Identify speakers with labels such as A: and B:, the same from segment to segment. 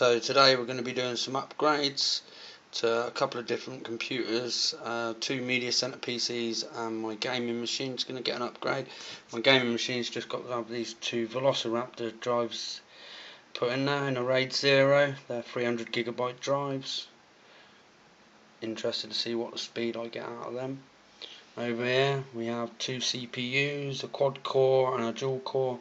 A: So today we're going to be doing some upgrades to a couple of different computers, 2 media center PCs, and my gaming machine's going to get an upgrade. My gaming machine's just got these 2 Velociraptor drives put in there in a RAID 0. They're 300 gigabyte drives. Interested to see what the speed I get out of them. Over here we have 2 CPUs, a quad core and a dual core,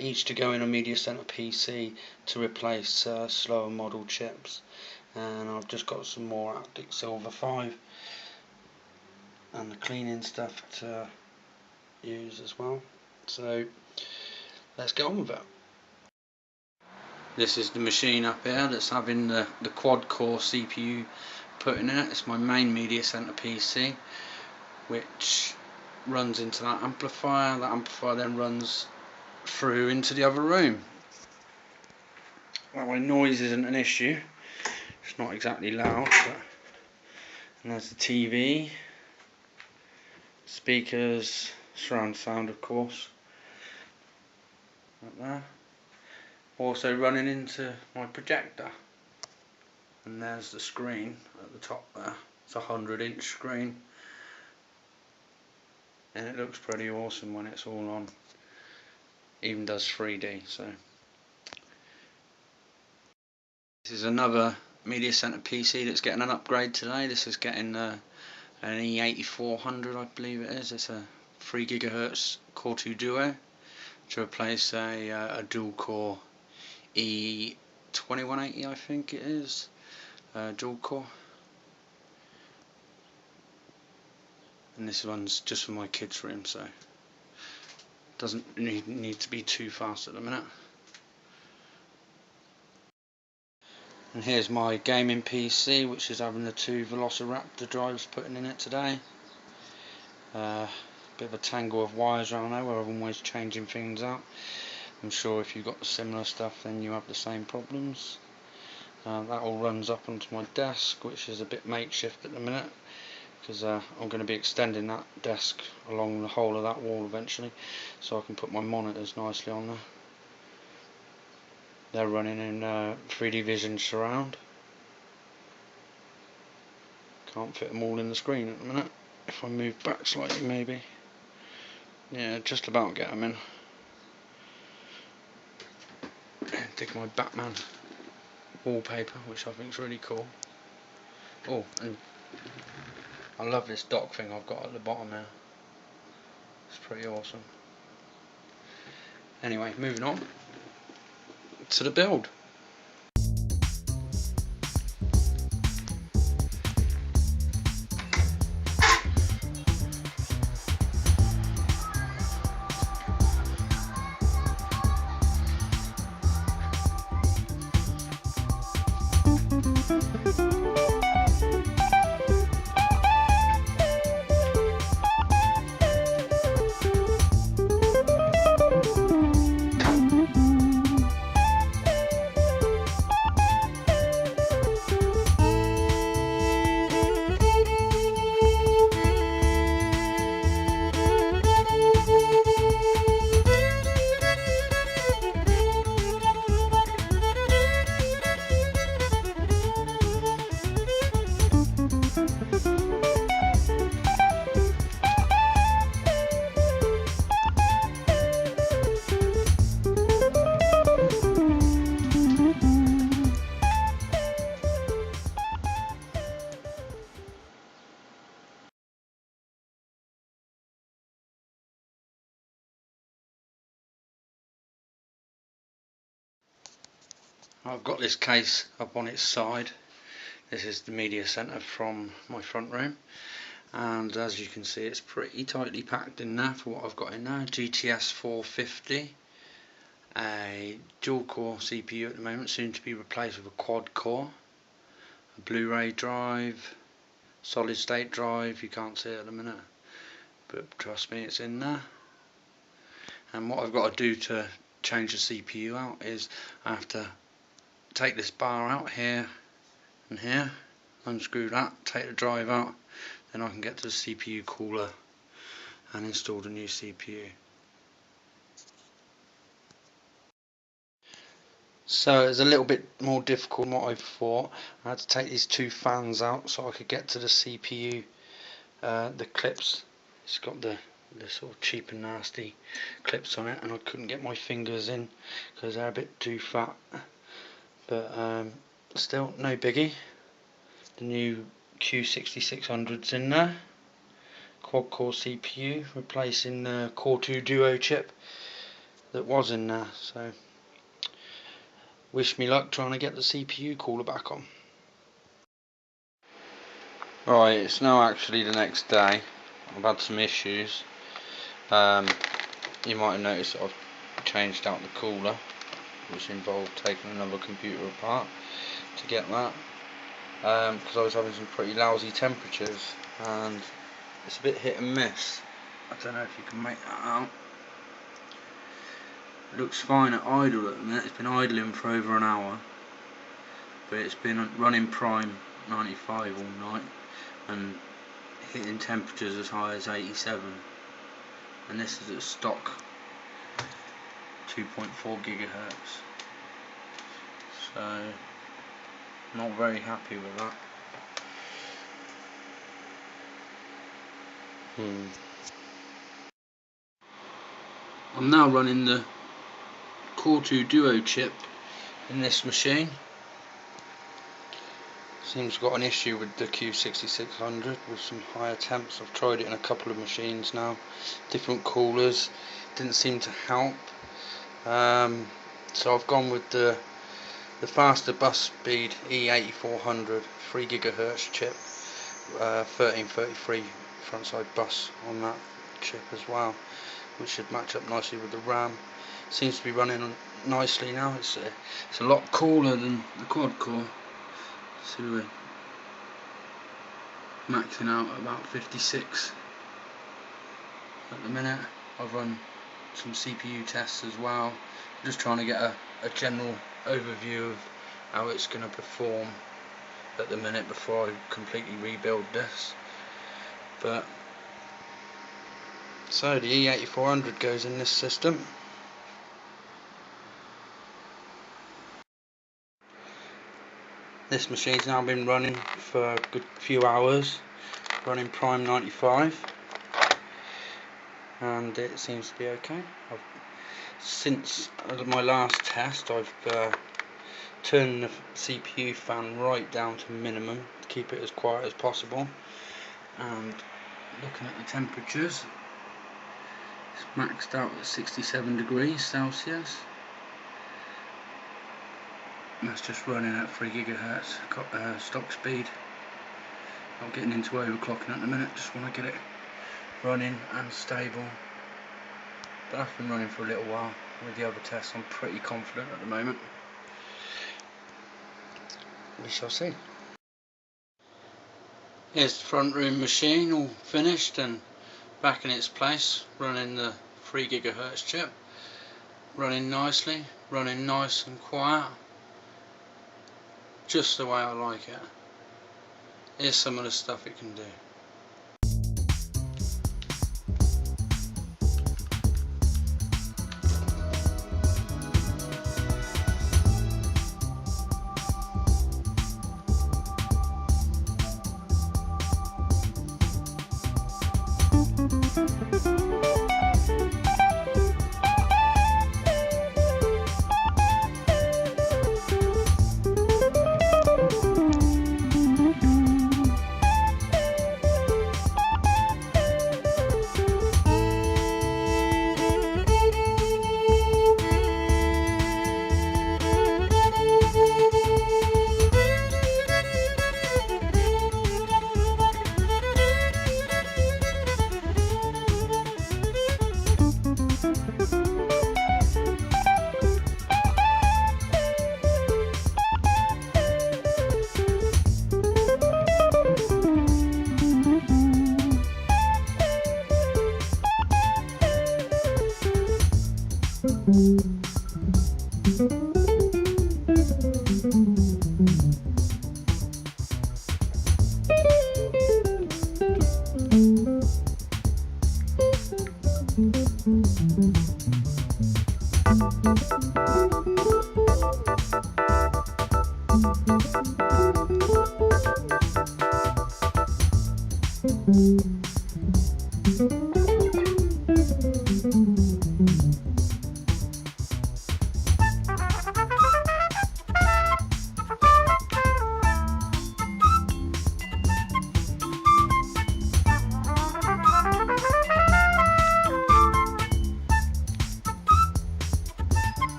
A: each to go in a media center PC to replace slower model chips. And I've just got some more Arctic Silver 5 and the cleaning stuff to use as well. So let's get on with it. This is the machine up here that's having the quad core CPU put in it. It's my main media center PC, which runs into that amplifier. That amplifier then runs through into the other room. That way noise isn't an issue. It's not exactly loud, but and there's the TV, speakers, surround sound of course, like there. Also running into my projector, and there's the screen at the top there. It's a 100-inch screen, and it looks pretty awesome when it's all on. Even does 3D. So this is another media center PC that's getting an upgrade today. This is getting an E8400, I believe it is. It's a 3 GHz Core 2 Duo to replace a dual core E2180, I think it is, dual core. And this one's just for my kids' room, so doesn't need to be too fast at the minute. And here's my gaming PC, which is having the 2 Velociraptor drives put in it today. Bit of a tangle of wires around there where I'm always changing things out. I'm sure if you've got similar stuff then you have the same problems. That all runs up onto my desk, which is a bit makeshift at the minute, because I'm going to be extending that desk along the whole of that wall eventually, so I can put my monitors nicely on there. They're running in 3D Vision Surround. Can't fit them all in the screen at the minute. If I move back slightly maybe. Yeah, just about get them in. Dig my Batman wallpaper, which I think is really cool. Oh, and I love this dock thing I've got at the bottom there. It's pretty awesome. Anyway, moving on to the build. I've got this case up on its side. This is the media center from my front room, and as you can see it's pretty tightly packed in there for what I've got in there. GTS 450, a dual core CPU at the moment, soon to be replaced with a quad core, a Blu-ray drive, solid state drive, you can't see it at the minute, but trust me, it's in there. And what I've got to do to change the CPU out is I have to take this bar out here and here, unscrew that, take the drive out, then I can get to the CPU cooler and install the new CPU. So it's a little bit more difficult than what I thought. I had to take these two fans out so I could get to the CPU, the clips. It's got the sort of cheap and nasty clips on it, and I couldn't get my fingers in because they're a bit too fat. But still, no biggie. The new Q6600's in there. Quad core CPU, replacing the Core 2 Duo chip that was in there. So wish me luck trying to get the CPU cooler back on. Right, it's now actually the next day. I've had some issues. You might have noticed that I've changed out the cooler, which involved taking another computer apart to get that, because I was having some pretty lousy temperatures, and it's a bit hit and miss. I don't know if you can make that out. It looks fine at idle at the minute. It's been idling for over an hour, but it's been running prime 95 all night and hitting temperatures as high as 87, and this is at stock 2.4 gigahertz. So not very happy with that. I'm now running the Core 2 Duo chip in this machine. Seems to got an issue with the Q6600 with some higher temps. I've tried it in a couple of machines now, different coolers, didn't seem to help. So I've gone with the faster bus speed E8400 3 gigahertz chip, 1333 frontside bus on that chip as well, which should match up nicely with the RAM. Seems to be running nicely now. It's a lot cooler than the quad core. So we're maxing out at about 56 at the minute. I've run some CPU tests as well, just trying to get a general overview of how it's going to perform at the minute before I completely rebuild this. But so the E8400 goes in this system. This machine's now been running for a good few hours, running prime 95, and it seems to be okay. Since my last test, I've turned the CPU fan right down to minimum to keep it as quiet as possible, and looking at the temperatures, it's maxed out at 67 degrees Celsius. That's just running at 3 gigahertz stock speed. Not getting into overclocking at the minute, just want to get it running and stable. But that's been running for a little while. With the other tests, I'm pretty confident at the moment. We shall see. Here's the front room machine all finished and back in its place, running the 3 gigahertz chip. Running nicely, running nice and quiet. Just the way I like it. Here's some of the stuff it can do.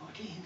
A: Again.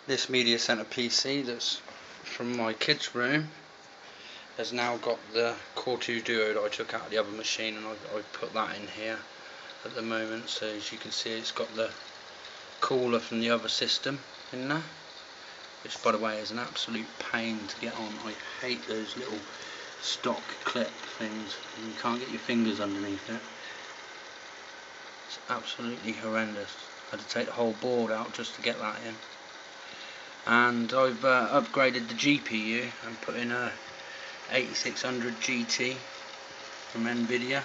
A: This media center PC that's from my kids' room has now got the Core 2 Duo that I took out of the other machine, and I put that in here at the moment. So as you can see, it's got the cooler from the other system in there, which by the way is an absolute pain to get on. I hate those little stock clip things, and you can't get your fingers underneath it. It's absolutely horrendous. I had to take the whole board out just to get that in. And I've upgraded the GPU and put in a 8600 GT from NVIDIA.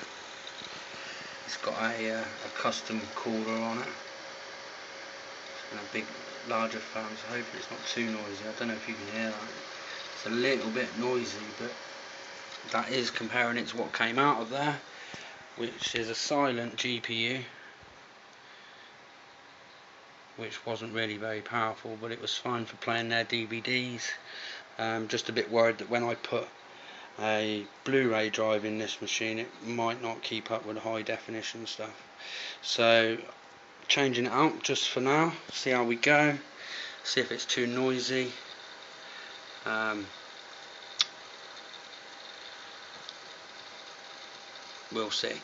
A: It's got a custom cooler on it and a big larger fan, so hopefully it's not too noisy. I don't know if you can hear that. It's a little bit noisy, but that is comparing it to what came out of there, which is a silent GPU, which wasn't really very powerful, but it was fine for playing their DVDs. Just a bit worried that when I put a Blu-ray drive in this machine, it might not keep up with the high definition stuff. So changing it out just for now, see how we go, see if it's too noisy. We'll see.